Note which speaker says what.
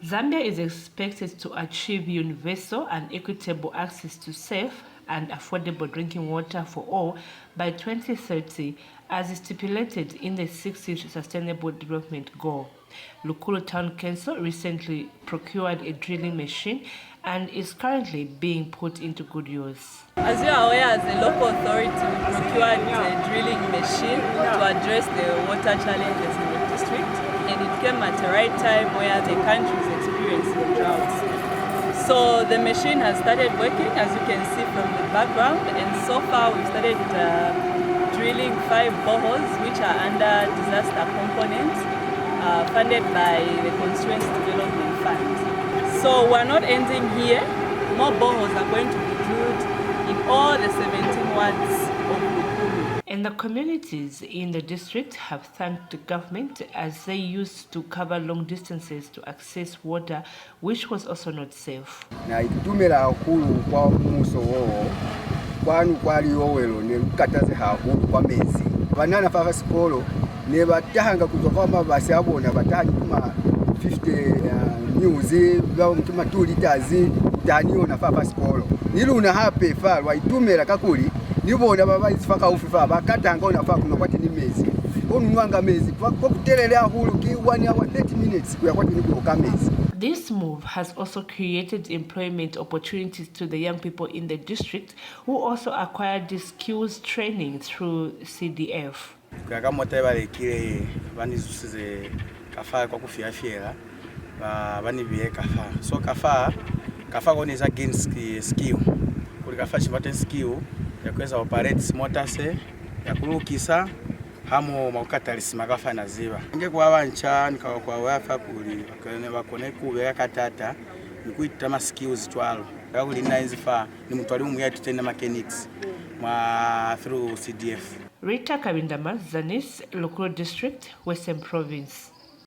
Speaker 1: Zambia is expected to achieve universal and equitable access to safe and affordable drinking water for all by 2030, as stipulated in the 60th Sustainable Development Goal. Lukulu Town Council recently procured a drilling machine and is currently being put into good use.
Speaker 2: As you are aware, as a local authority, we procured a drilling machine to address the water challenges in the district, and it came at the right time where the country is experiencing droughts. So the machine has started working, as you can see from the background, and so far we've started drilling 5 boreholes which are under disaster components funded by the Constituency Development Fund. So we're not ending here. More boreholes are going to be drilled in all the 17 wards of Lukulu.
Speaker 1: And the communities in the district have thanked the government as they used to cover long distances to access water, which was also not safe.
Speaker 3: Na itumela hulu kwa muso woo kwanu kwali owelo ne kataze ha hulu kwa mezi banana fafa skolo ne batahanga kutoka mabasi abona batani kuma 50 news ba mtuma 2 liters taniyo na fafa skolo niluna hape fa waitumela kakuli nibona baba isifaka ufifa bakatanga ona fa kuno kwati ni mezi onwanga mezi kwa kutelelea hulu ki 1 hour 30 minutes kwa kwati ni kuoka mezi.
Speaker 1: This move has also created employment opportunities to the young people in the district who also acquired the skills training through CDF.
Speaker 4: Kwa mota balekile banizusize kafa kwa kufiafia bani biye kafa so kafa koniza gain skill kuli kafa chipate skill ya kuweza operate motors ya kulukisa hamo maukatalisi magafa na ziba nge kwa wancha nikawa kwa wafa kuli bakone kubera katata nikuita ma skills twalo yakuli nainzifa ni mutwali mu yatu tena mechanics ma through CDF.
Speaker 1: Rita Kabindama, Zanis, Lukulu District, Western Province.